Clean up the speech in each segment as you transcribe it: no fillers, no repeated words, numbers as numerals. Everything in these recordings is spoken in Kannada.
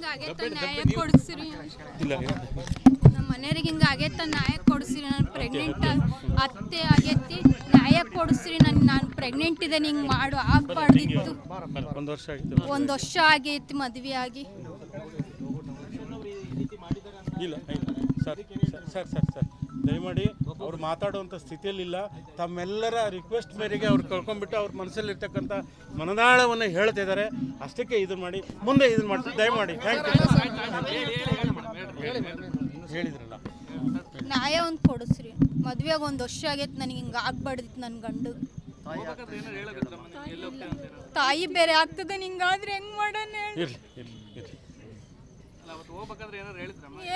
ಹಿಂಗೆ ಆಗೈತೆ ನ್ಯಾಯ ಕೊಡಿಸ್ರಿ. ನಮ್ಮ ಮನೆಯವ್ರಿಗೆ ಹಿಂಗೆ ಆಗೈತೆ ನ್ಯಾಯ ಕೊಡಿಸ್ರಿ. ನಾನು ಪ್ರೆಗ್ನೆಂಟ್ ಅತ್ತೆ ಆಗೈತಿ, ನ್ಯಾಯ ಕೊಡಿಸ್ರಿ. ನಾನು ಪ್ರೆಗ್ನೆಂಟ್ ಇದ್ದೇನೆ, ಹಿಂಗೆ ಮಾಡು ಆಗಬಾರ್ದಿತ್ತು. ಒಂದು ವರ್ಷ ಆಗೈತಿ ಮದುವೆ ಆಗಿ. ಇಲ್ಲ ಸರ್ ಸರ್ ಸರ್ ಸರ್ ದಯಮಾಡಿ ಅವ್ರು ಮಾತಾಡುವಂಥ ಸ್ಥಿತಿಯಲ್ಲಿಲ್ಲ. ತಮ್ಮೆಲ್ಲರ ರಿಕ್ವೆಸ್ಟ್ ಮೇರೆಗೆ ಅವ್ರು ಕಳ್ಕೊಂಡ್ಬಿಟ್ಟು ಅವ್ರ ಮನಸ್ಸಲ್ಲಿರ್ತಕ್ಕಂಥ ಮನದಾಳವನ್ನು ಹೇಳ್ತಾ ಇದ್ದಾರೆ. ಅಷ್ಟಕ್ಕೆ ಇದನ್ನು ಮಾಡಿ, ಮುಂದೆ ಇದನ್ನು ಮಾಡ್ತಾರೆ ದಯಮಾಡಿ. Thank you. ಹೇಳಿದ್ರಲ್ಲ, ನ್ಯಾಯ ಒಂದು ಕೊಡಿಸ್ರಿ. ಮದುವೆಗೆ ಒಂದು ವರ್ಷ ಆಗೈತೆ, ನನಗೆ ಹಿಂಗೆ ಆಗ್ಬಾರ್ದಿತ್ತು. ನನ್ನ ಗಂಡು ತಾಯಿ ಬೇರೆ ಆಗ್ತದೆ, ಹಿಂಗಾದ್ರೆ ಹೆಂಗೆ ಮಾಡೋಣ ಹೇಳಿ.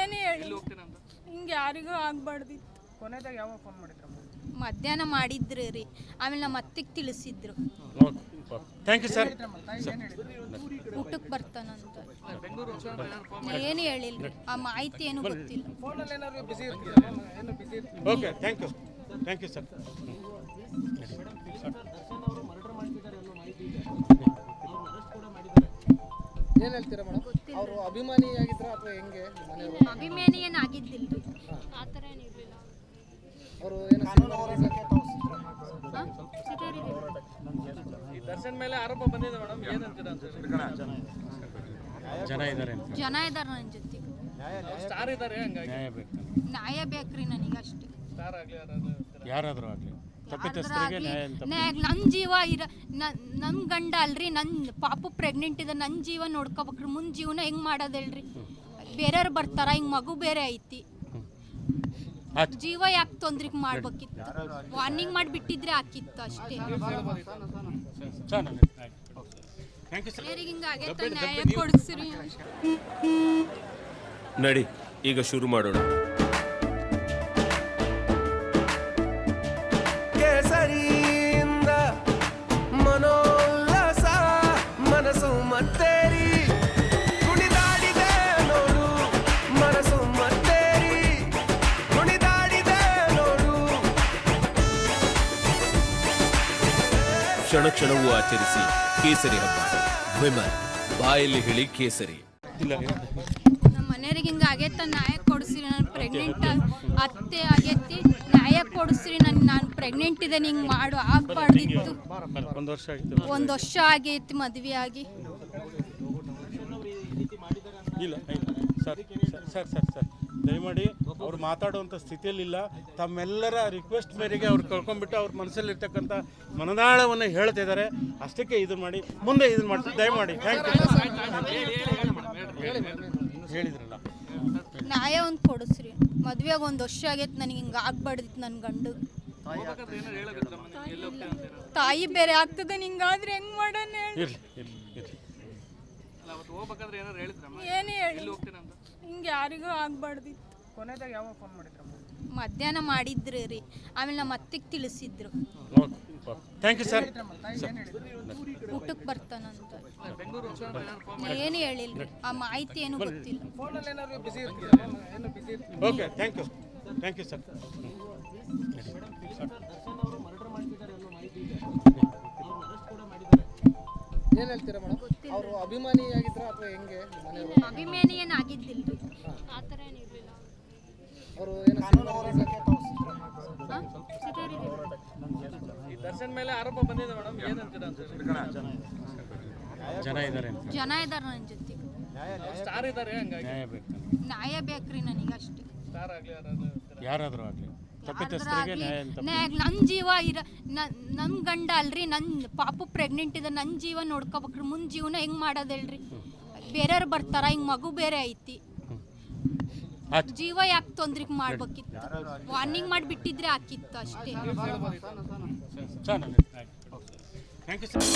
ಏನು ಹೇಳಿ, ಹಿಂಗೆ ಯಾರಿಗೂ ಆಗ್ಬಾರ್ದಿತ್ತು. ಮಧ್ಯಾಹ್ನ ಮಾಡಿದ್ರಿ ರೀ, ಆಮೇಲೆ ನಮ್ಮ ಅತ್ತಿಗೆ ತಿಳಿಸಿದ್ರು. Thank you sir. ಊಟಕ್ಕೆ ಬರ್ತಾನಂತ ಏನು ಹೇಳಿಲ್ರಿ, ಆ ಮಾಹಿತಿ ಏನು ಗೊತ್ತಿಲ್ಲ. Okay thank you. Thank you sir. ಏನು ಹೇಳ್ತೀರಾ ಮೇಡಮ್? ಅವರು ಅಭಿಮಾನಿ ಆಗಿದ್ರ ಅಥವಾ ಹೆಂಗೆ? ಅಭಿಮಾನಿ ಏನು ಆಗಿದ್ದಿಲ್ರಿ, ಆ ಥರ ಏನಿರಲಿಲ್ಲ. ಅವರು ದರ್ಶನ್ ಮೇಲೆ ಆರೋಪ ಬಂದಿದೆ ಮೇಡಮ್, ಏನಂತೀರಾ? ಜನ ಇದ್ದಾರೆ ನನ್ನ ಜೊತೆಗೆ, ಸ್ಟಾರ್ ಇದ್ದಾರೆ, ಹಂಗಾಗಿ ನ್ಯಾಯ ಬೇಕ್ರಿ ನನಗೆ ಅಷ್ಟೇ. ಸ್ಟಾರ್ ಆಗಲಿ ಯಾರಾದರೂ ಆಗಲಿ ನನ್ನ ಜೀವ ನನ್ನ ಗಂಡ ಅಲ್ರಿ, ನನ್ನ ಪಾಪು ಪ್ರೆಗ್ನೆಂಟ್ ಇದೆ, ನನ್ನ ಜೀವ ನೋಡ್ಕೋಬೇಕ್ರಿ. ಮುಂದೆ ಜೀವನ ಹೆಂಗೆ ಮಾಡೋದು ಹೇಳ್ರಿ? ಬೇರೆಯವ್ರು ಬರ್ತಾರ, ಹಿಂಗೆ ಮಗು ಬೇರೆ ಐತಿ, ಜೀವ ಯಾಕೆ ತೊಂದ್ರಿಗೆ ಮಾಡ್ಬೇಕಿತ್ತು? ವಾರ್ನಿಂಗ್ ಮಾಡಿಬಿಟ್ಟಿದ್ರೆ ಹಾಕಿತ್ತು ಅಷ್ಟೇ. ಹಿಂಗೆ ಆಗೈತೆ ನ್ಯಾಯ ಕೊಡಿಸ್ರಿ. ನಡಿ ಈಗ ಶುರು ಮಾಡೋಣ. ಕೇಸರಿಯಿಂದ ಮನೋಲ್ಲಾಸ ಮನಸ್ಸು ಮತ್ತೇರಿ ಕುಣಿದಾಡಿದೆ ನೋಡು, ಮನಸ್ಸು ಮತ್ತೇರಿ ಕುಣಿದಾಡಿದೆ ನೋಡು. ಕ್ಷಣ ಕ್ಷಣವೂ ಆಚರಿಸಿ ಕೇಸರಿ ಹಬ್ಬ. ವಿಮಲ್ ಬಾಯಲ್ಲಿ ಹೇಳಿ ಕೇಸರಿ. ನಮ್ಮ ಮನೆಯವ್ರಿಗೆ ಹಿಂಗೆ ಆಗೈತೆ ನ್ಯಾಯ ಕೊಡಿಸ್ರಿ. ನಾನು ಪ್ರೆಗ್ನೆಂಟ್ ಅತ್ತೆ ಆಗೈತಿ, ನ್ಯಾಯ ಕೊಡಿಸ್ರಿ. ನಾನು ಪ್ರೆಗ್ನೆಂಟ್ ಇದ್ದೇನೆ, ಹಿಂಗೆ ಮಾಡು ಆಗಬಾರ್ದಿತ್ತು. ಒಂದು ವರ್ಷ ಆಗೈತಿ ಮದುವೆ ಆಗಿ. ಇಲ್ಲ ಸರ್ ಸರ್ ಸರ್ ಸರ್ ದಯಮಾಡಿ ಅವ್ರು ಮಾತಾಡುವಂಥ ಸ್ಥಿತಿಯಲ್ಲಿಲ್ಲ. ತಮ್ಮೆಲ್ಲರ ರಿಕ್ವೆಸ್ಟ್ ಮೇರೆಗೆ ಅವ್ರು ಕಳ್ಕೊಂಡ್ಬಿಟ್ಟು ಅವ್ರ ಮನಸ್ಸಲ್ಲಿರ್ತಕ್ಕಂಥ ಮನದಾಳವನ್ನು ಹೇಳ್ತಾ ಇದ್ದಾರೆ. ಅಷ್ಟಕ್ಕೆ ಇದನ್ನು ಮಾಡಿ, ಮುಂದೆ ಇದನ್ನು ಮಾಡ್ತಾರೆ ದಯಮಾಡಿ. Thank you. ಹೇಳಿದ್ರಲ್ಲ, ನ್ಯಾಯ ಒಂದು ಕೊಡಿಸ್ರಿ. ಮದುವೆಗೆ ಒಂದು ವರ್ಷ ಆಗೈತೆ, ನನಗೆ ಹಿಂಗೆ ಆಗ್ಬಾರ್ದಿತ್ತು. ನನ್ನ ಗಂಡು ತಾಯಿ ಬೇರೆ ಆಗ್ತದೆ, ಹಿಂಗಾದ್ರೆ ಹೆಂಗೆ ಮಾಡೋಣ ಹೇಳಿ. ಏನು ಹೇಳಿ, ಹಿಂಗೆ ಯಾರಿಗೂ ಆಗ್ಬಾರ್ದಿತ್ತು. ಮಧ್ಯಾಹ್ನ ಮಾಡಿದ್ರಿ ರೀ, ಆಮೇಲೆ ನಮ್ಮ ಅತ್ತಿಗೆ ತಿಳಿಸಿದ್ರು. Thank you sir. ಊಟಕ್ಕೆ ಬರ್ತಾನಂತ ಏನು ಹೇಳಿಲ್ರಿ, ಆ ಮಾಹಿತಿ ಏನು ಗೊತ್ತಿಲ್ಲ. Okay thank you. Thank you sir. ಏನು ಹೇಳ್ತೀರಾ ಮೇಡಮ್? ಅವರು ಅಭಿಮಾನಿ ಆಗಿದ್ರ ಅಥವಾ ಹೆಂಗೆ? ಅಭಿಮಾನಿ ಏನು ಆಗಿದ್ದಿಲ್ರಿ, ಆ ಥರ ಏನಿರಲಿಲ್ಲ. ಅವರು ದರ್ಶನ್ ಮೇಲೆ ಆರೋಪ ಬಂದಿದೆ ಮೇಡಮ್, ಏನಂತೀರಾ? ಜನ ಇದ್ದಾರೆ ನನ್ನ ಜೊತೆಗೆ, ಸ್ಟಾರ್ ಇದ್ದಾರೆ, ಹಂಗಾಗಿ ನ್ಯಾಯ ಬೇಕ್ರಿ ನನಗೆ ಅಷ್ಟೇ. ಸ್ಟಾರ್ ಆಗಲಿ ಯಾರಾದರೂ ಆಗಲಿ, ನನ್ನ ಜೀವ ನನ್ನ ಗಂಡ ಅಲ್ರಿ, ನನ್ನ ಪಾಪು ಪ್ರೆಗ್ನೆಂಟ್ ಇದೆ, ನನ್ನ ಜೀವ ನೋಡ್ಕೋಬೇಕ್ರಿ. ಮುಂದೆ ಜೀವನ ಹೆಂಗೆ ಮಾಡೋದು ಹೇಳ್ರಿ? ಬೇರೆಯವ್ರು ಬರ್ತಾರ, ಹಿಂಗೆ ಮಗು ಬೇರೆ ಐತಿ, ಜೀವ ಯಾಕೆ ತೊಂದ್ರಿಗೆ ಮಾಡ್ಬೇಕಿತ್ತು? ವಾರ್ನಿಂಗ್ ಮಾಡಿಬಿಟ್ಟಿದ್ರೆ ಹಾಕಿತ್ತು ಅಷ್ಟೇ. Thank you sir.